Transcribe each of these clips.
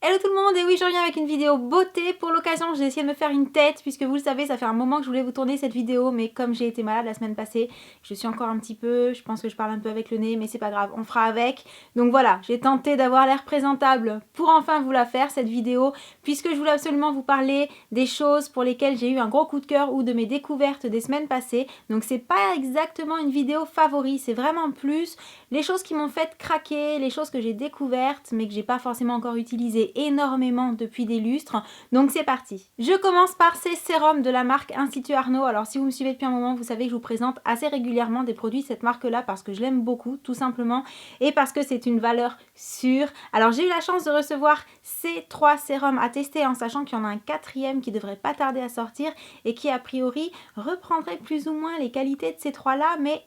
Hello tout le monde, et oui je reviens avec une vidéo beauté. Pour l'occasion j'ai essayé de me faire une tête puisque vous le savez ça fait un moment que je voulais vous tourner cette vidéo, mais comme j'ai été malade la semaine passée, je suis encore un petit peu, je pense que je parle un peu avec le nez mais c'est pas grave, on fera avec. Donc voilà, j'ai tenté d'avoir l'air présentable pour enfin vous la faire cette vidéo, puisque je voulais absolument vous parler des choses pour lesquelles j'ai eu un gros coup de cœur ou de mes découvertes des semaines passées. Donc c'est pas exactement une vidéo favori, c'est vraiment plus les choses qui m'ont fait craquer, les choses que j'ai découvertes mais que j'ai pas forcément encore utilisées énormément depuis des lustres. Donc c'est parti. Je commence par ces sérums de la marque Institut Arnaud. Alors si vous me suivez depuis un moment, vous savez que je vous présente assez régulièrement des produits de cette marque là parce que je l'aime beaucoup tout simplement et parce que c'est une valeur sûre. Alors j'ai eu la chance de recevoir ces 3 sérums à tester en sachant qu'il y en a un 4e qui devrait pas tarder à sortir et qui a priori reprendrait plus ou moins les qualités de ces 3 là, mais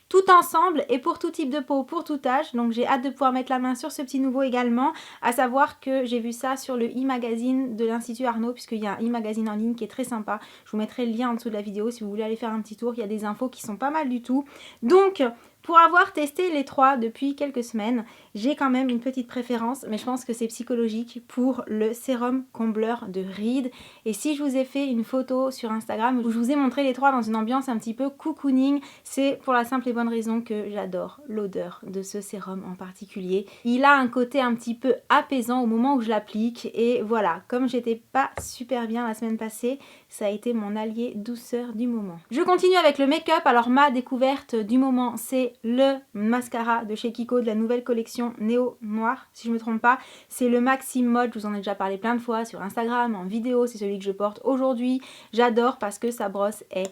tout ensemble et pour tout type de peau, pour tout âge. Donc j'ai hâte de pouvoir mettre la main sur ce petit nouveau également, à savoir que j'ai vu ça sur le e-magazine de l'Institut Arnaud, puisqu'il y a un e-magazine en ligne qui est très sympa. Je vous mettrai le lien en dessous de la vidéo si vous voulez aller faire un petit tour, il y a des infos qui sont pas mal du tout. Donc pour avoir testé les 3 depuis quelques semaines, j'ai quand même une petite préférence, mais je pense que c'est psychologique, pour le sérum combleur de rides. Et si je vous ai fait une photo sur Instagram où je vous ai montré les 3 dans une ambiance un petit peu cocooning, c'est pour la simple et bonne raison que j'adore l'odeur de ce sérum en particulier. Il a un côté un petit peu apaisant au moment où je l'applique, et voilà, comme j'étais pas super bien la semaine passée, ça a été mon allié douceur du moment. Je continue avec le make-up. Alors ma découverte du moment, c'est le mascara de chez Kiko de la nouvelle collection Néo Noir, si je me trompe pas. C'est le Maxi Mode, je vous en ai déjà parlé plein de fois sur Instagram, en vidéo, c'est celui que je porte aujourd'hui. J'adore parce que sa brosse est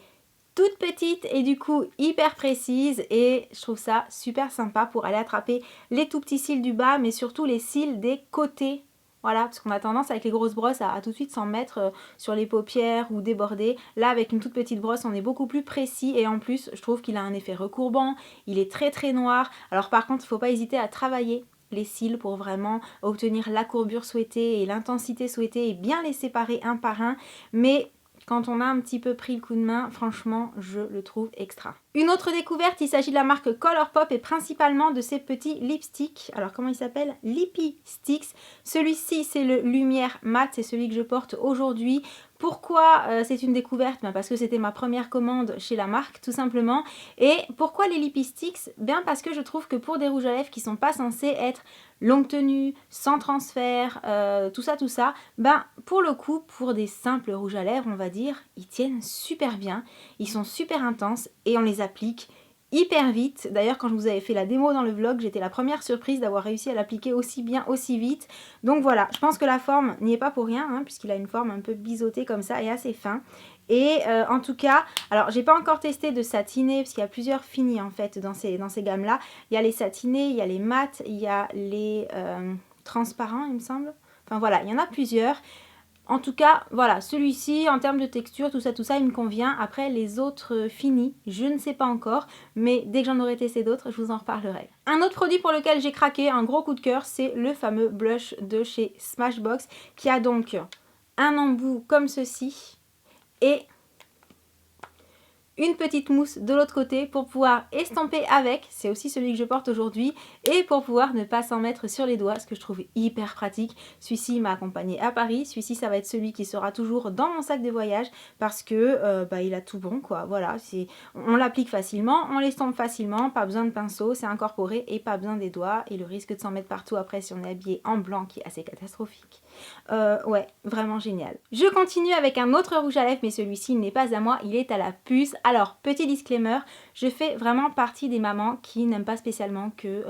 toute petite et du coup hyper précise, et je trouve ça super sympa pour aller attraper les tout petits cils du bas, mais surtout les cils des côtés. Voilà, parce qu'on a tendance avec les grosses brosses à tout de suite s'en mettre sur les paupières ou déborder. Là, avec une toute petite brosse, on est beaucoup plus précis, et en plus, je trouve qu'il a un effet recourbant. Il est très très noir. Alors par contre, il ne faut pas hésiter à travailler les cils pour vraiment obtenir la courbure souhaitée et l'intensité souhaitée et bien les séparer un par un. Mais quand on a un petit peu pris le coup de main, franchement, je le trouve extra. Une autre découverte, il s'agit de la marque Colourpop et principalement de ces petits lipsticks. Alors comment il s'appelle? Lippy Sticks. Celui-ci, c'est le Lumière Mat, c'est celui que je porte aujourd'hui. Pourquoi c'est une découverte? Parce que c'était ma première commande chez la marque, tout simplement. Et pourquoi les Lippy Sticks? Bien parce que je trouve que pour des rouges à lèvres qui sont pas censés être longue tenue, sans transfert, tout ça, ben pour le coup, pour des simples rouges à lèvres, on va dire, ils tiennent super bien, ils sont super intenses et on les applique hyper vite. D'ailleurs, quand je vous avais fait la démo dans le vlog, j'étais la première surprise d'avoir réussi à l'appliquer aussi bien, aussi vite. Donc voilà, je pense que la forme n'y est pas pour rien, hein, puisqu'il a une forme un peu biseautée comme ça et assez fin. Et en tout cas, alors j'ai pas encore testé de satiné, parce qu'il y a plusieurs finis en fait dans ces gammes là. Il y a les satinés, il y a les mats, il y a les transparents il me semble. Enfin voilà, il y en a plusieurs. En tout cas, voilà, celui-ci, en termes de texture, tout ça, il me convient. Après, les autres finis, je ne sais pas encore, mais dès que j'en aurai testé d'autres, je vous en reparlerai. Un autre produit pour lequel j'ai craqué, un gros coup de cœur, c'est le fameux blush de chez Smashbox, qui a donc un embout comme ceci, et une petite mousse de l'autre côté pour pouvoir estomper avec, c'est aussi celui que je porte aujourd'hui, et pour pouvoir ne pas s'en mettre sur les doigts, ce que je trouve hyper pratique. Celui-ci m'a accompagné à Paris, celui-ci ça va être celui qui sera toujours dans mon sac de voyage, parce que il a tout bon quoi, voilà, on l'applique facilement, on l'estompe facilement, pas besoin de pinceau, c'est incorporé et pas besoin des doigts, et le risque de s'en mettre partout après si on est habillé en blanc qui est assez catastrophique. Ouais, vraiment génial. Je continue avec un autre rouge à lèvres, mais celui-ci n'est pas à moi, il est à la puce. Alors, petit disclaimer, je fais vraiment partie des mamans qui n'aiment pas spécialement que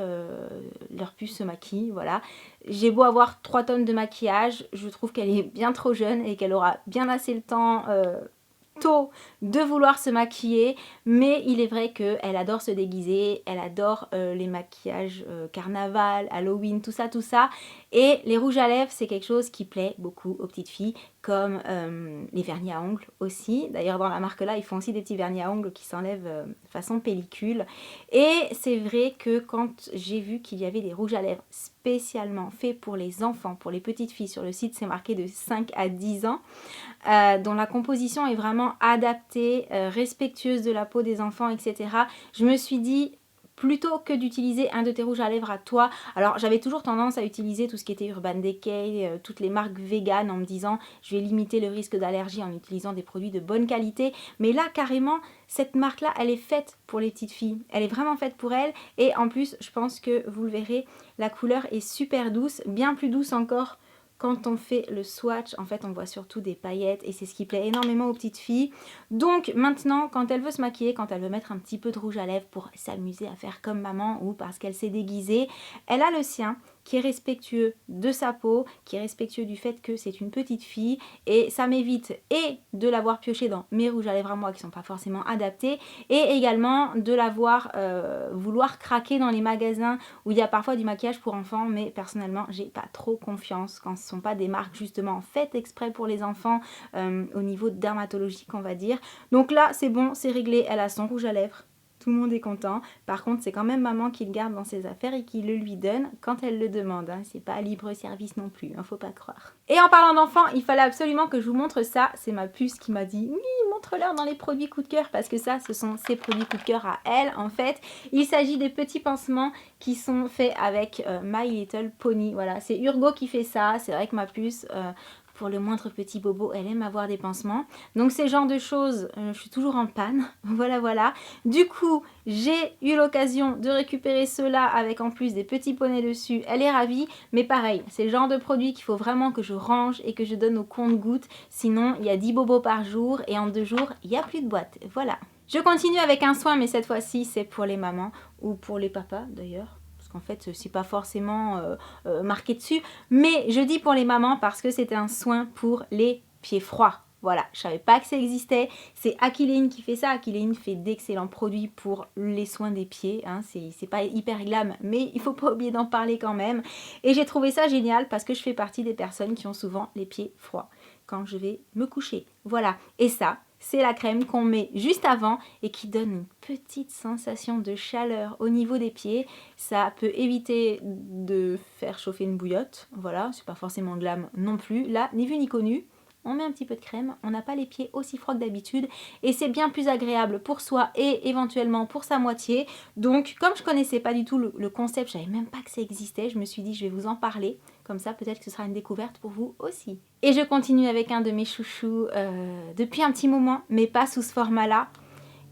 leur puce se maquille, voilà. J'ai beau avoir 3 tonnes de maquillage, je trouve qu'elle est bien trop jeune et qu'elle aura bien assez le temps tôt de vouloir se maquiller, mais il est vrai qu'elle adore se déguiser, elle adore les maquillages carnaval, Halloween, tout ça, et les rouges à lèvres c'est quelque chose qui plaît beaucoup aux petites filles, comme les vernis à ongles aussi. D'ailleurs dans la marque là ils font aussi des petits vernis à ongles qui s'enlèvent façon pellicule, et c'est vrai que quand j'ai vu qu'il y avait des rouges à lèvres spécialement faits pour les enfants, pour les petites filles, sur le site c'est marqué de 5 à 10 ans, dont la composition est vraiment adaptée, respectueuse de la peau des enfants, etc. Je me suis dit, plutôt que d'utiliser un de tes rouges à lèvres à toi. Alors j'avais toujours tendance à utiliser tout ce qui était Urban Decay, toutes les marques véganes en me disant je vais limiter le risque d'allergie en utilisant des produits de bonne qualité. Mais là carrément cette marque là elle est faite pour les petites filles. Elle est vraiment faite pour elles et en plus je pense que vous le verrez, la couleur est super douce, bien plus douce encore. Quand on fait le swatch, en fait, on voit surtout des paillettes et c'est ce qui plaît énormément aux petites filles. Donc maintenant, quand elle veut se maquiller, quand elle veut mettre un petit peu de rouge à lèvres pour s'amuser à faire comme maman ou parce qu'elle s'est déguisée, elle a le sien qui est respectueux de sa peau, qui est respectueux du fait que c'est une petite fille et ça m'évite et de l'avoir pioché dans mes rouges à lèvres à moi qui ne sont pas forcément adaptés et également de l'avoir vouloir craquer dans les magasins où il y a parfois du maquillage pour enfants mais personnellement j'ai pas trop confiance quand ce ne sont pas des marques justement faites exprès pour les enfants au niveau dermatologique on va dire. Donc là c'est bon, c'est réglé, elle a son rouge à lèvres. Tout le monde est content. Par contre, c'est quand même maman qui le garde dans ses affaires et qui le lui donne quand elle le demande. Hein. C'est pas libre service non plus, hein, faut pas croire. Et en parlant d'enfants, il fallait absolument que je vous montre ça. C'est ma puce qui m'a dit oui, montre-leur dans les produits coup de cœur parce que ça, ce sont ses produits coup de cœur à elle. En fait, il s'agit des petits pansements qui sont faits avec My Little Pony. Voilà, c'est Urgo qui fait ça. C'est vrai que ma puce... pour le moindre petit bobo, elle aime avoir des pansements. Donc ces genres de choses, je suis toujours en panne. Voilà. Du coup, j'ai eu l'occasion de récupérer ceux-là avec en plus des petits poneys dessus. Elle est ravie. Mais pareil, c'est le genre de produit qu'il faut vraiment que je range et que je donne au compte-gouttes. Sinon, il y a 10 bobos par jour et en 2 jours, il n'y a plus de boîte. Voilà. Je continue avec un soin, mais cette fois-ci, c'est pour les mamans ou pour les papas d'ailleurs. Parce qu'en fait c'est pas forcément marqué dessus, mais je dis pour les mamans parce que c'est un soin pour les pieds froids. Voilà, je savais pas que ça existait, c'est Aquiline qui fait ça. Aquiline fait d'excellents produits pour les soins des pieds, hein. C'est pas hyper glam mais il faut pas oublier d'en parler quand même et j'ai trouvé ça génial parce que je fais partie des personnes qui ont souvent les pieds froids quand je vais me coucher, voilà. Et ça, c'est la crème qu'on met juste avant et qui donne une petite sensation de chaleur au niveau des pieds. Ça peut éviter de faire chauffer une bouillotte, voilà, c'est pas forcément glam non plus. Là, ni vu ni connu, on met un petit peu de crème, on n'a pas les pieds aussi froids que d'habitude et c'est bien plus agréable pour soi et éventuellement pour sa moitié. Donc comme je connaissais pas du tout le concept, je savais même pas que ça existait, je me suis dit je vais vous en parler, comme ça peut-être que ce sera une découverte pour vous aussi. Et je continue avec un de mes chouchous depuis un petit moment, mais pas sous ce format-là.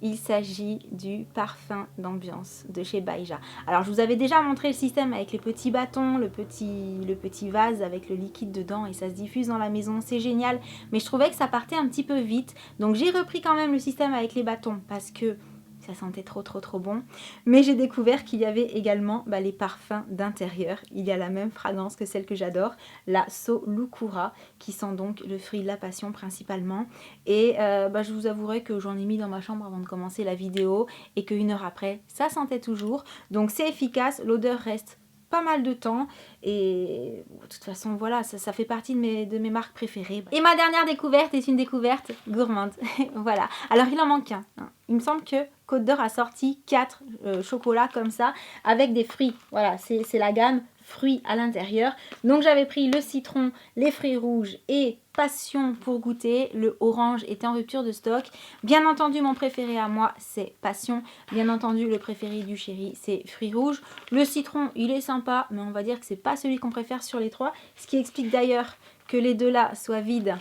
Il s'agit du parfum d'ambiance de chez Baija. Alors je vous avais déjà montré le système avec les petits bâtons, le petit vase avec le liquide dedans et ça se diffuse dans la maison, c'est génial. Mais je trouvais que ça partait un petit peu vite. Donc j'ai repris quand même le système avec les bâtons parce que ça sentait trop bon. Mais j'ai découvert qu'il y avait également les parfums d'intérieur. Il y a la même fragrance que celle que j'adore, la Solukura, qui sent donc le fruit de la passion principalement. Et je vous avouerai que j'en ai mis dans ma chambre avant de commencer la vidéo et qu'une heure après, ça sentait toujours. Donc c'est efficace, l'odeur reste pas mal de temps et de toute façon voilà ça fait partie de mes marques préférées. Et ma dernière découverte est une découverte gourmande. Voilà, alors il en manque un, hein. Il me semble que Côte d'Or a sorti 4 chocolats comme ça avec des fruits, voilà c'est la gamme fruits à l'intérieur. Donc j'avais pris le citron, les fruits rouges et passion pour goûter. Le orange était en rupture de stock. Bien entendu mon préféré à moi c'est passion. Bien entendu le préféré du chéri c'est fruits rouges. Le citron il est sympa mais on va dire que c'est pas celui qu'on préfère sur les 3. Ce qui explique d'ailleurs que les deux là soient vides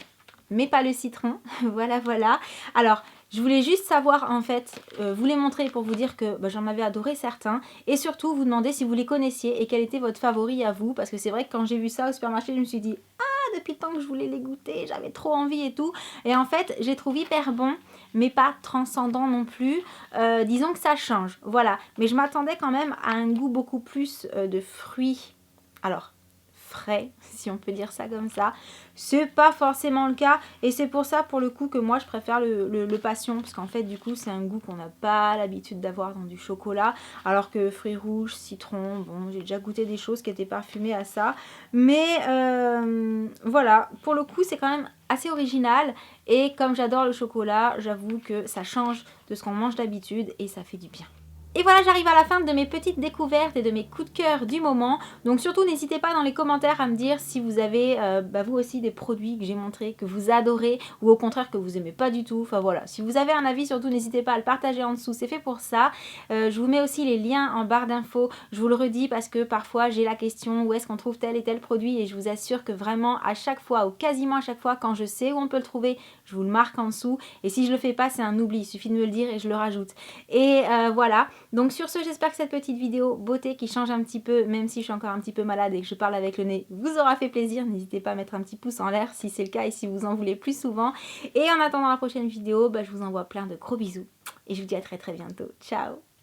mais pas le citron. Voilà. Alors je voulais juste savoir en fait, vous les montrer pour vous dire que j'en avais adoré certains et surtout vous demander si vous les connaissiez et quel était votre favori à vous parce que c'est vrai que quand j'ai vu ça au supermarché je me suis dit ah depuis le temps que je voulais les goûter, j'avais trop envie et tout et en fait j'ai trouvé hyper bon mais pas transcendant non plus, disons que ça change, voilà, mais je m'attendais quand même à un goût beaucoup plus de fruits, alors frais, si on peut dire ça comme ça. C'est pas forcément le cas et c'est pour ça pour le coup que moi je préfère le passion parce qu'en fait du coup c'est un goût qu'on n'a pas l'habitude d'avoir dans du chocolat alors que fruits rouges, citron, bon j'ai déjà goûté des choses qui étaient parfumées à ça mais voilà, pour le coup c'est quand même assez original et comme j'adore le chocolat j'avoue que ça change de ce qu'on mange d'habitude et ça fait du bien. Et voilà, j'arrive à la fin de mes petites découvertes et de mes coups de cœur du moment. Donc surtout, n'hésitez pas dans les commentaires à me dire si vous avez vous aussi des produits que j'ai montrés, que vous adorez ou au contraire que vous aimez pas du tout. Enfin voilà, si vous avez un avis, surtout n'hésitez pas à le partager en dessous, c'est fait pour ça. Je vous mets aussi les liens en barre d'infos. Je vous le redis parce que parfois j'ai la question où est-ce qu'on trouve tel et tel produit et je vous assure que vraiment à chaque fois ou quasiment à chaque fois quand je sais où on peut le trouver, je vous le marque en dessous. Et si je le fais pas, c'est un oubli, il suffit de me le dire et je le rajoute. Et voilà. Donc sur ce, j'espère que cette petite vidéo beauté qui change un petit peu, même si je suis encore un petit peu malade et que je parle avec le nez, vous aura fait plaisir. N'hésitez pas à mettre un petit pouce en l'air si c'est le cas et si vous en voulez plus souvent. Et en attendant la prochaine vidéo, je vous envoie plein de gros bisous et je vous dis à très très bientôt. Ciao!